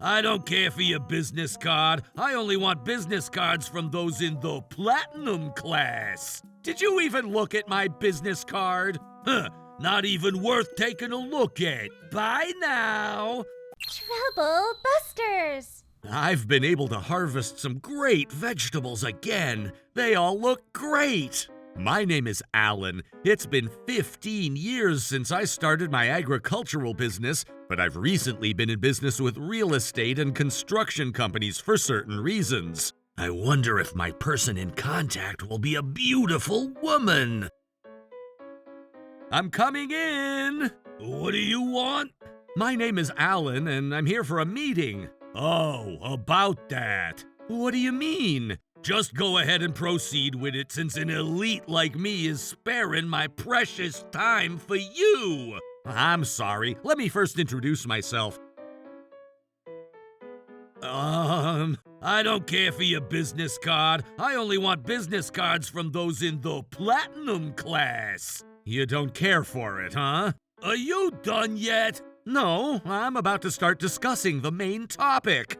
I don't care for your business card. I only want business cards from those in the platinum class. Did you even look at my business card? Huh, not even worth taking a look at. Bye now. Trouble Busters! I've been able to harvest some great vegetables again. They all look great. My name is Alan. It's been 15 years since I started my agricultural business, but I've recently been in business with real estate and construction companies for certain reasons. I wonder if my person in contact will be a beautiful woman. I'm coming in. What do you want? My name is Alan, and I'm here for a meeting. Oh, about that. What do you mean? Just go ahead and proceed with it, since an elite like me is sparing my precious time for you. I'm sorry. Let me first introduce myself. I don't care for your business card. I only want business cards from those in the platinum class. You don't care for it, huh? Are you done yet? No, I'm about to start discussing the main topic.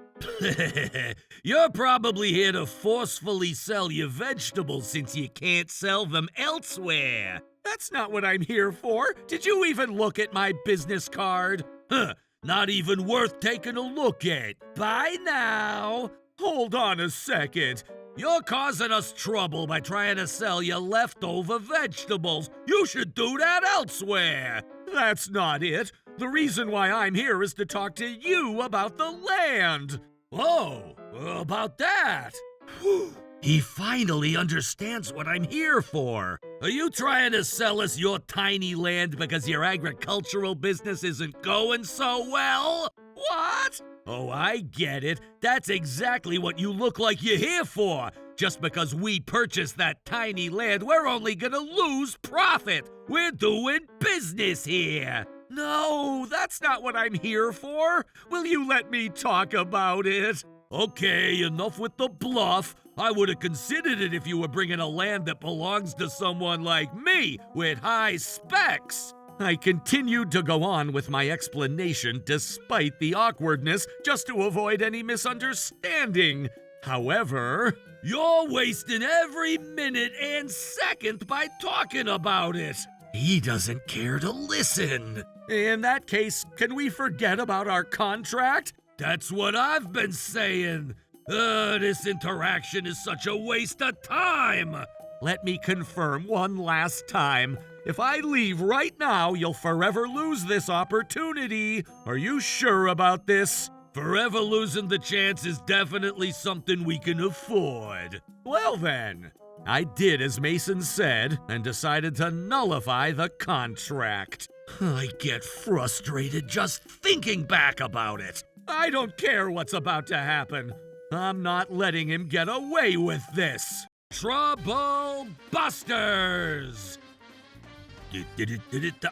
You're probably here to forcefully sell your vegetables since you can't sell them elsewhere. That's not what I'm here for. Did you even look at my business card? Huh, not even worth taking a look at. Bye now. Hold on a second. You're causing us trouble by trying to sell your leftover vegetables. You should do that elsewhere. That's not it. The reason why I'm here is to talk to you about the land. Oh, about that. Whew. He finally understands what I'm here for. Are you trying to sell us your tiny land because your agricultural business isn't going so well? What? Oh, I get it. That's exactly what you look like you're here for. Just because we purchased that tiny land, we're only gonna lose profit. We're doing business here. No, that's not what I'm here for. Will you let me talk about it? Okay, enough with the bluff. I would have considered it if you were bringing a land that belongs to someone like me with high specs. I continued to go on with my explanation despite the awkwardness, just to avoid any misunderstanding. However, you're wasting every minute and second by talking about it. He doesn't care to listen. In that case, can we forget about our contract? That's what I've been saying. This interaction is such a waste of time. Let me confirm one last time. If I leave right now, you'll forever lose this opportunity. Are you sure about this? Forever losing the chance is definitely something we can afford. Well then, I did as Mason said and decided to nullify the contract. I get frustrated just thinking back about it. I don't care what's about to happen. I'm not letting him get away with this. Trouble Busters!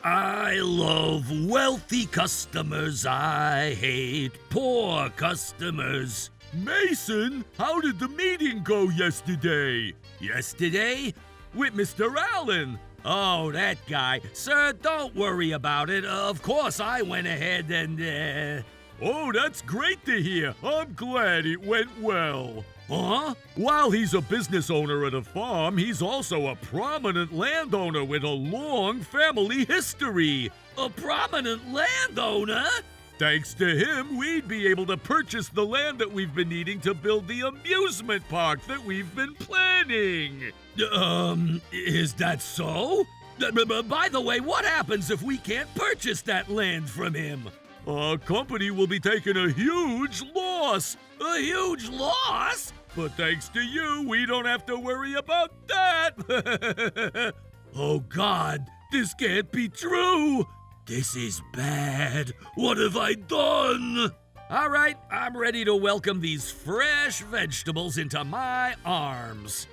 I love wealthy customers. I hate poor customers. Mason, how did the meeting go yesterday? Yesterday? With Mr. Allen. Oh, that guy. Sir, don't worry about it. Of course, I went ahead and, Oh, that's great to hear. I'm glad it went well. Huh? While he's a business owner at a farm, he's also a prominent landowner with a long family history. A prominent landowner? Thanks to him, we'd be able to purchase the land that we've been needing to build the amusement park that we've been planning. Is that so? By the way, what happens if we can't purchase that land from him? Our company will be taking a huge loss. A huge loss? But thanks to you, we don't have to worry about that. Oh God, this can't be true. This is bad. What have I done? All right, I'm ready to welcome these fresh vegetables into my arms.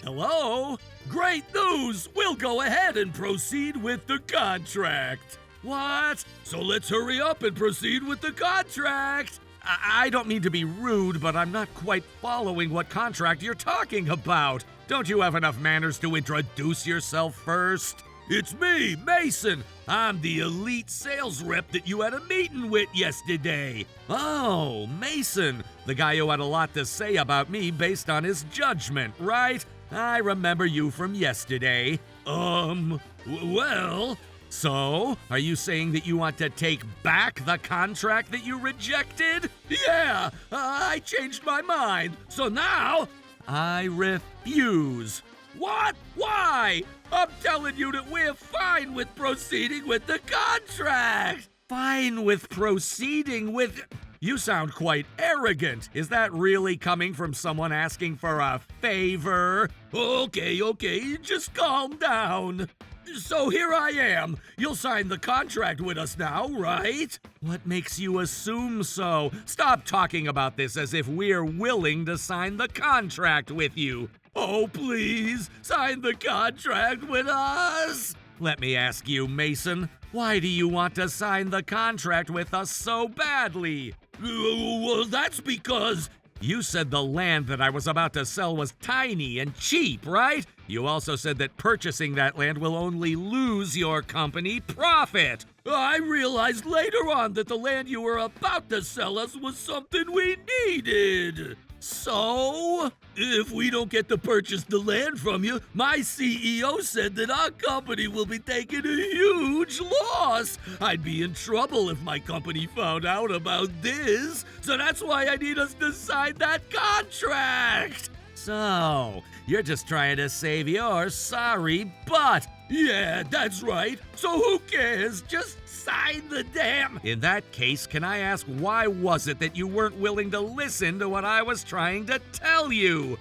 Hello? Great news! We'll go ahead and proceed with the contract. What? So let's hurry up and proceed with the contract. I don't mean to be rude, but I'm not quite following what contract you're talking about. Don't you have enough manners to introduce yourself first? It's me, Mason. I'm the elite sales rep that you had a meeting with yesterday. Oh, Mason, the guy who had a lot to say about me based on his judgment, right? I remember you from yesterday. Well, so, are you saying that you want to take back the contract that you rejected? Yeah, I changed my mind. So now, I refuse. What? Why? I'm telling you that we're fine with proceeding with the contract. Fine with proceeding with... You sound quite arrogant. Is that really coming from someone asking for a favor? Okay, just calm down. So here I am. You'll sign the contract with us now, right? What makes you assume so? Stop talking about this as if we're willing to sign the contract with you. Oh, please, sign the contract with us. Let me ask you, Mason, why do you want to sign the contract with us so badly? Well, that's because... You said the land that I was about to sell was tiny and cheap, right? You also said that purchasing that land will only lose your company profit. I realized later on that the land you were about to sell us was something we needed. So, if we don't get to purchase the land from you, my CEO said that our company will be taking a huge loss. I'd be in trouble if my company found out about this. So that's why I need us to sign that contract. So, you're just trying to save your sorry butt. Yeah, that's right. So who cares? Just sign the damn... In that case, can I ask why was it that you weren't willing to listen to what I was trying to tell you?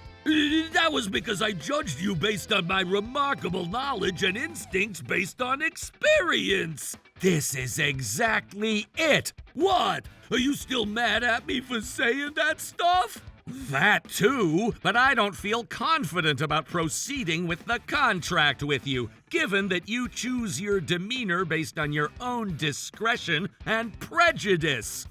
That was because I judged you based on my remarkable knowledge and instincts based on experience. This is exactly it. What? Are you still mad at me for saying that stuff? That too, but I don't feel confident about proceeding with the contract with you, given that you choose your demeanor based on your own discretion and prejudice.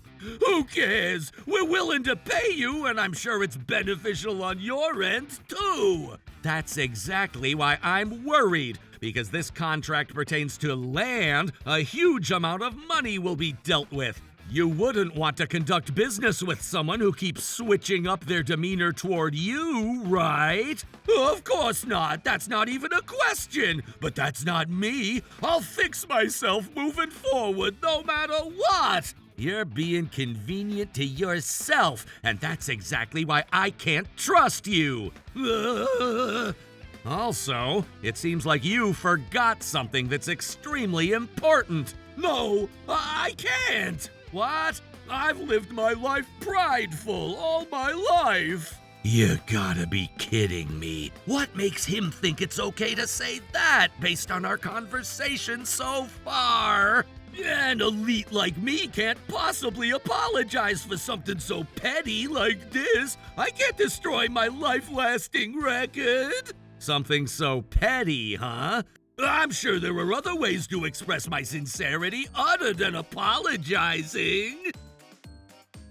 Who cares? We're willing to pay you, and I'm sure it's beneficial on your end, too. That's exactly why I'm worried, because this contract pertains to land. A huge amount of money will be dealt with. You wouldn't want to conduct business with someone who keeps switching up their demeanor toward you, right? Of course not. That's not even a question. But that's not me. I'll fix myself moving forward no matter what. You're being convenient to yourself, and that's exactly why I can't trust you. Also, it seems like you forgot something that's extremely important. No, I can't. What? I've lived my life prideful all my life. You gotta be kidding me. What makes him think it's okay to say that based on our conversation so far? An elite like me can't possibly apologize for something so petty like this. I can't destroy my life-lasting record. Something so petty, huh? I'm sure there are other ways to express my sincerity other than apologizing.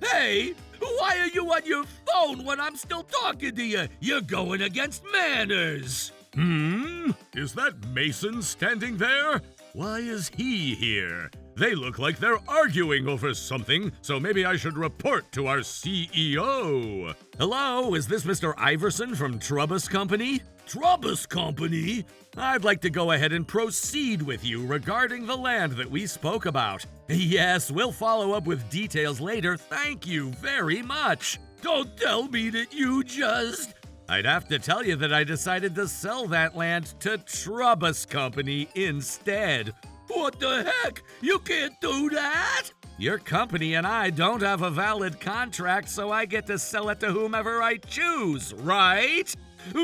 Hey, why are you on your phone when I'm still talking to you? You're going against manners. Is that Mason standing there? Why is he here? They look like they're arguing over something, so maybe I should report to our CEO. Hello, is this Mr. Iverson from Trubbus Company? Trubbus Company? I'd like to go ahead and proceed with you regarding the land that we spoke about. Yes, we'll follow up with details later. Thank you very much. Don't tell me that you just... I'd have to tell you that I decided to sell that land to Trubbus Company instead. What the heck? You can't do that! Your company and I don't have a valid contract, so I get to sell it to whomever I choose, right?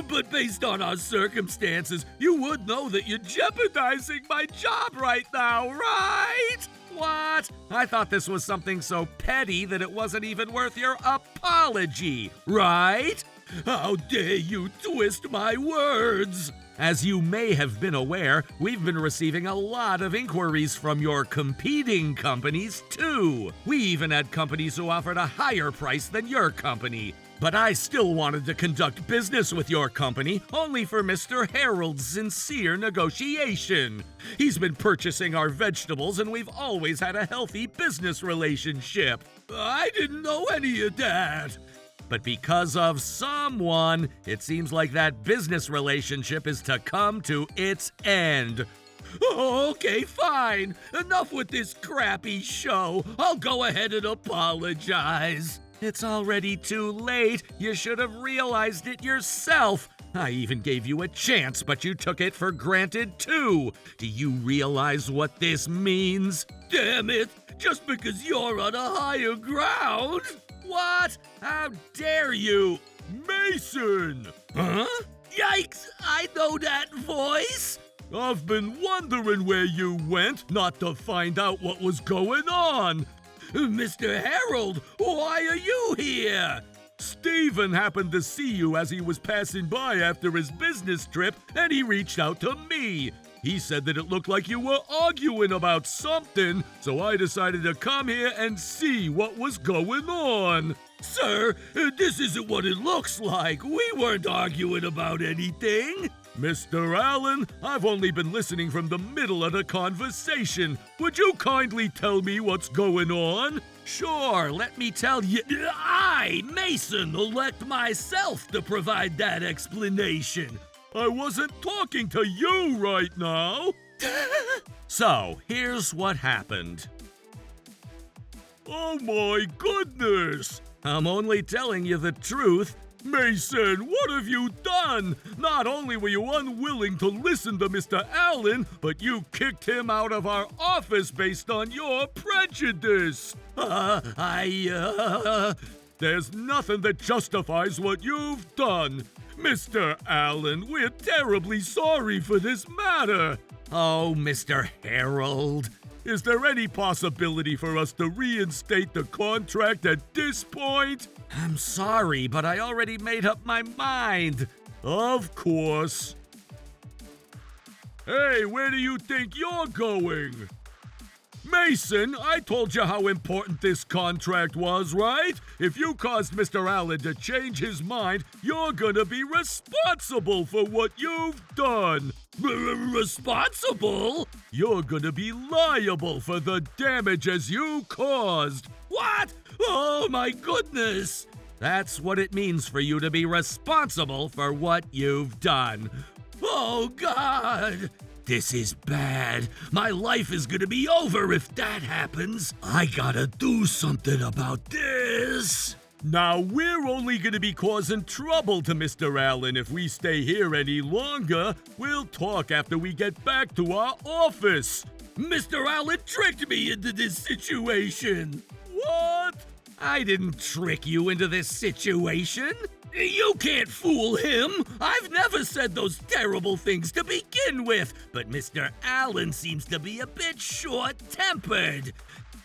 But based on our circumstances, you would know that you're jeopardizing my job right now, right? What? I thought this was something so petty that it wasn't even worth your apology, right? How dare you twist my words? As you may have been aware, we've been receiving a lot of inquiries from your competing companies, too. We even had companies who offered a higher price than your company. But I still wanted to conduct business with your company, only for Mr. Harold's sincere negotiation. He's been purchasing our vegetables, and we've always had a healthy business relationship. I didn't know any of that. But because of someone, it seems like that business relationship is to come to its end. Okay, fine. Enough with this crappy show. I'll go ahead and apologize. It's already too late. You should have realized it yourself. I even gave you a chance, but you took it for granted too. Do you realize what this means? Damn it! Just because you're on a higher ground? What? How dare you? Mason! Huh? Yikes! I know that voice! I've been wondering where you went, not to find out what was going on. Mr. Harold, why are you here? Stephen happened to see you as he was passing by after his business trip, and he reached out to me. He said that it looked like you were arguing about something, so I decided to come here and see what was going on. Sir, this isn't what it looks like. We weren't arguing about anything. Mr. Allen, I've only been listening from the middle of the conversation. Would you kindly tell me what's going on? Sure, let me tell you. I, Mason, elect myself to provide that explanation. I wasn't talking to you right now. So, here's what happened. Oh my goodness! I'm only telling you the truth. Mason, what have you done? Not only were you unwilling to listen to Mr. Allen, but you kicked him out of our office based on your prejudice. There's nothing that justifies what you've done. Mr. Allen, we're terribly sorry for this matter. Oh, Mr. Harold. Is there any possibility for us to reinstate the contract at this point? I'm sorry, but I already made up my mind. Of course. Hey, where do you think you're going? Mason, I told you how important this contract was, right? If you caused Mr. Allen to change his mind, you're gonna be responsible for what you've done. Responsible? You're gonna be liable for the damages you caused. What? Oh my goodness! That's what it means for you to be responsible for what you've done. Oh God! This is bad. My life is gonna be over if that happens. I gotta do something about this. Now, we're only gonna be causing trouble to Mr. Allen if we stay here any longer. We'll talk after we get back to our office. Mr. Allen tricked me into this situation. What? I didn't trick you into this situation. You can't fool him! I've never said those terrible things to begin with, but Mr. Allen seems to be a bit short-tempered.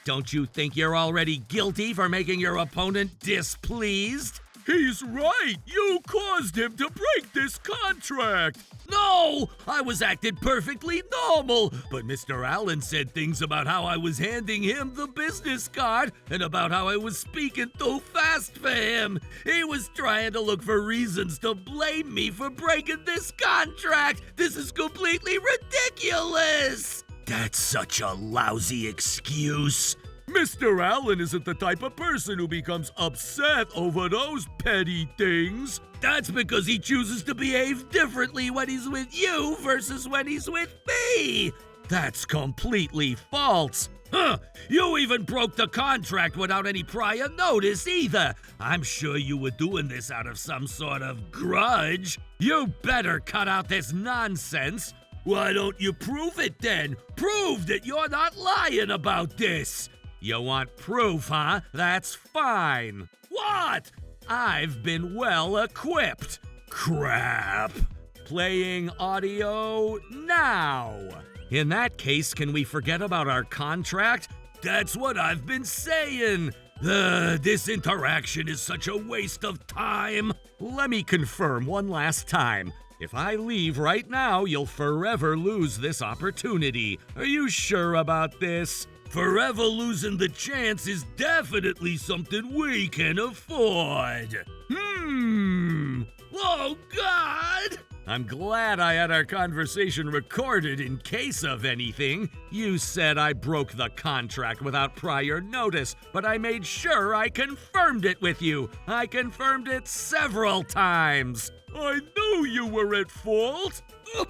Don't you think you're already guilty for making your opponent displeased? He's right! You caused him to break this contract! No! I was acting perfectly normal, but Mr. Allen said things about how I was handing him the business card and about how I was speaking too fast for him. He was trying to look for reasons to blame me for breaking this contract. This is completely ridiculous! That's such a lousy excuse. Mr. Allen isn't the type of person who becomes upset over those petty things. That's because he chooses to behave differently when he's with you versus when he's with me. That's completely false. You even broke the contract without any prior notice either. I'm sure you were doing this out of some sort of grudge. You better cut out this nonsense. Why don't you prove it then? Prove that you're not lying about this. You want proof, huh? That's fine. What? I've been well equipped. Crap. Playing audio now. In that case, can we forget about our contract? That's what I've been saying. This interaction is such a waste of time. Let me confirm one last time. If I leave right now, you'll forever lose this opportunity. Are you sure about this? Forever losing the chance is definitely something we can afford. Oh, God! I'm glad I had our conversation recorded in case of anything. You said I broke the contract without prior notice, but I made sure I confirmed it with you. I confirmed it several times. I knew you were at fault.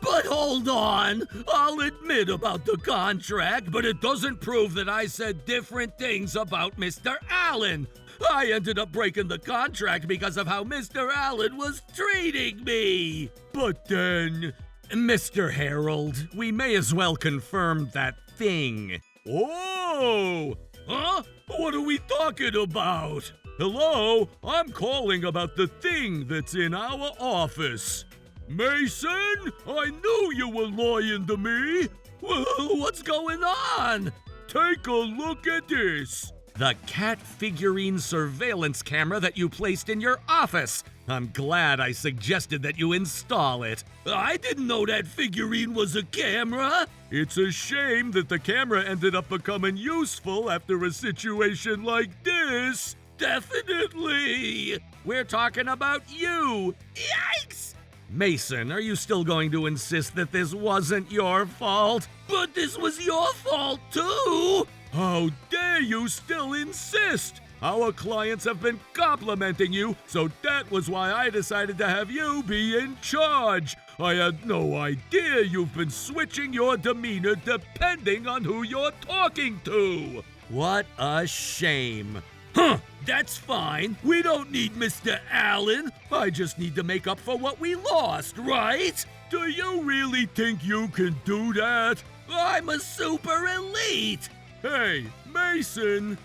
But hold on. I'll admit about the contract, but it doesn't prove that I said different things about Mr. Allen. I ended up breaking the contract because of how Mr. Allen was treating me. But then, Mr. Harold, we may as well confirm that thing. Oh! Huh? What are we talking about? Hello? I'm calling about the thing that's in our office. Mason, I knew you were lying to me. What's going on? Take a look at this. The cat figurine surveillance camera that you placed in your office. I'm glad I suggested that you install it. I didn't know that figurine was a camera. It's a shame that the camera ended up becoming useful after a situation like this. Definitely. We're talking about you. Yikes! Mason, are you still going to insist that this wasn't your fault? But this was your fault too! How dare you still insist? Our clients have been complimenting you, so that was why I decided to have you be in charge. I had no idea you've been switching your demeanor depending on who you're talking to. What a shame. Huh, that's fine. We don't need Mr. Allen. I just need to make up for what we lost, right? Do you really think you can do that? I'm a super elite. Hey, Mason.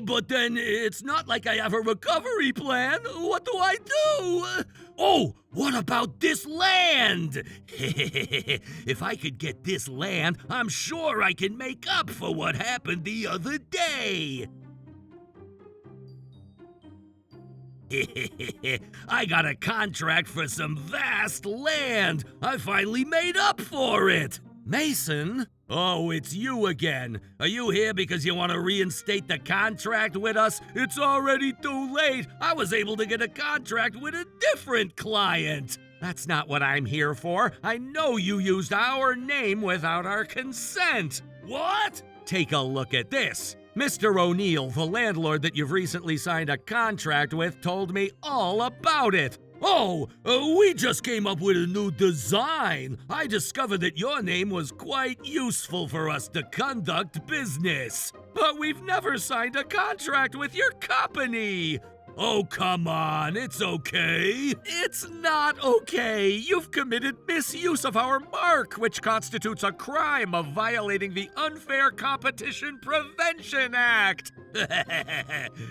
But then it's not like I have a recovery plan. What do I do? Oh, what about this land? If I could get this land, I'm sure I can make up for what happened the other day. I got a contract for some vast land. I finally made up for it. Mason? Oh, it's you again. Are you here because you want to reinstate the contract with us? It's already too late. I was able to get a contract with a different client. That's not what I'm here for. I know you used our name without our consent. What? Take a look at this. Mr. O'Neill, the landlord that you've recently signed a contract with, told me all about it. Oh, we just came up with a new design. I discovered that your name was quite useful for us to conduct business. But we've never signed a contract with your company. Oh, come on, it's okay. It's not okay. You've committed misuse of our mark, which constitutes a crime of violating the Unfair Competition Prevention Act.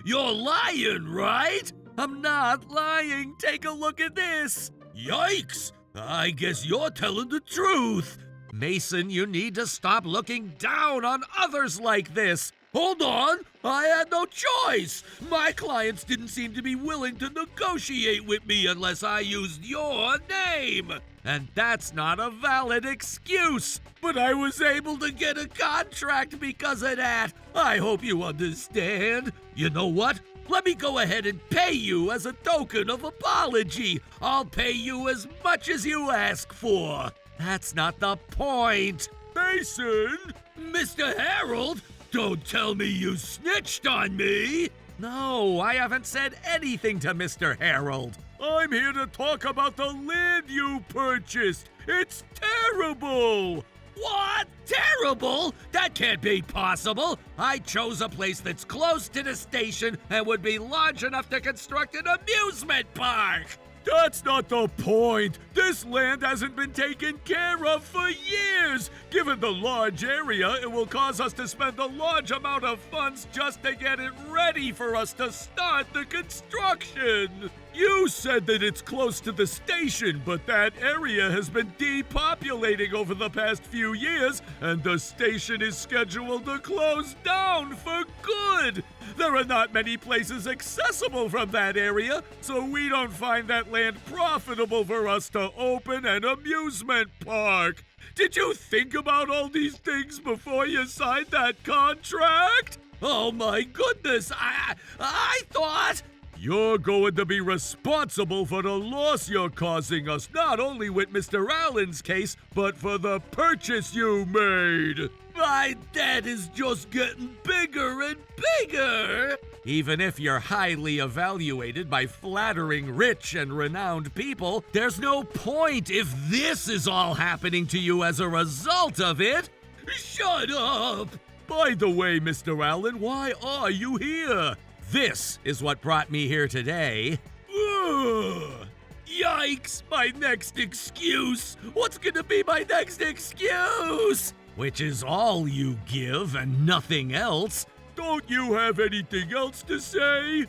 You're lying, right? I'm not lying. Take a look at this. Yikes! I guess you're telling the truth. Mason, you need to stop looking down on others like this. Hold on, I had no choice. My clients didn't seem to be willing to negotiate with me unless I used your name. And that's not a valid excuse. But I was able to get a contract because of that. I hope you understand. You know what? Let me go ahead and pay you as a token of apology. I'll pay you as much as you ask for. That's not the point. Mason? Mr. Harold? Don't tell me you snitched on me! No, I haven't said anything to Mr. Harold. I'm here to talk about the land you purchased. It's terrible! What? Terrible? That can't be possible. I chose a place that's close to the station and would be large enough to construct an amusement park. That's not the point. This land hasn't been taken care of for years. Given the large area, it will cause us to spend a large amount of funds just to get it ready for us to start the construction. You said that it's close to the station, but that area has been depopulating over the past few years, and the station is scheduled to close down for good. There are not many places accessible from that area, so we don't find that land profitable for us to open an amusement park. Did you think about all these things before you signed that contract? Oh my goodness, I thought... You're going to be responsible for the loss you're causing us, not only with Mr. Allen's case, but for the purchase you made. My debt is just getting bigger and bigger. Even if you're highly evaluated by flattering rich and renowned people, there's no point if this is all happening to you as a result of it. Shut up! By the way, Mr. Allen, why are you here? This is what brought me here today. Ugh. Yikes! My next excuse! What's gonna be my next excuse? Which is all you give and nothing else. Don't you have anything else to say?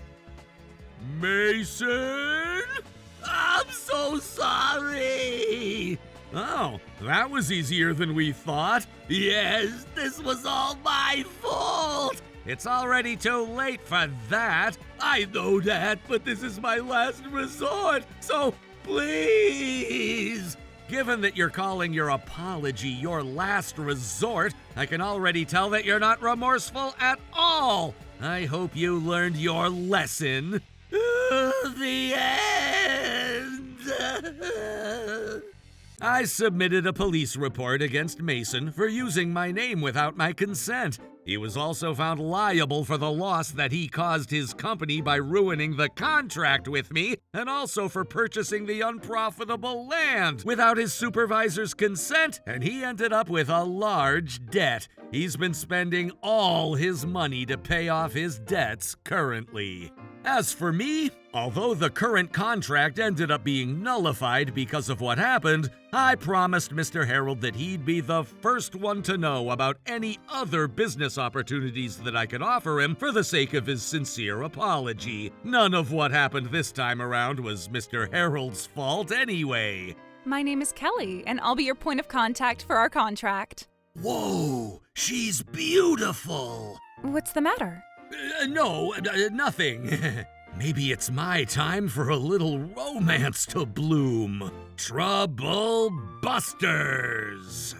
Mason? I'm so sorry! Oh, that was easier than we thought. Yes, this was all my fault! It's already too late for that. I know that, but this is my last resort, so please. Given that you're calling your apology your last resort, I can already tell that you're not remorseful at all. I hope you learned your lesson. The end. I submitted a police report against Mason for using my name without my consent. He was also found liable for the loss that he caused his company by ruining the contract with me, and also for purchasing the unprofitable land without his supervisor's consent, and he ended up with a large debt. He's been spending all his money to pay off his debts currently. As for me, although the current contract ended up being nullified because of what happened, I promised Mr. Harold that he'd be the first one to know about any other business opportunities that I could offer him for the sake of his sincere apology. None of what happened this time around was Mr. Harold's fault anyway. My name is Kelly, and I'll be your point of contact for our contract. Whoa, she's beautiful. What's the matter? No, nothing. Maybe it's my time for a little romance to bloom. Trouble Busters!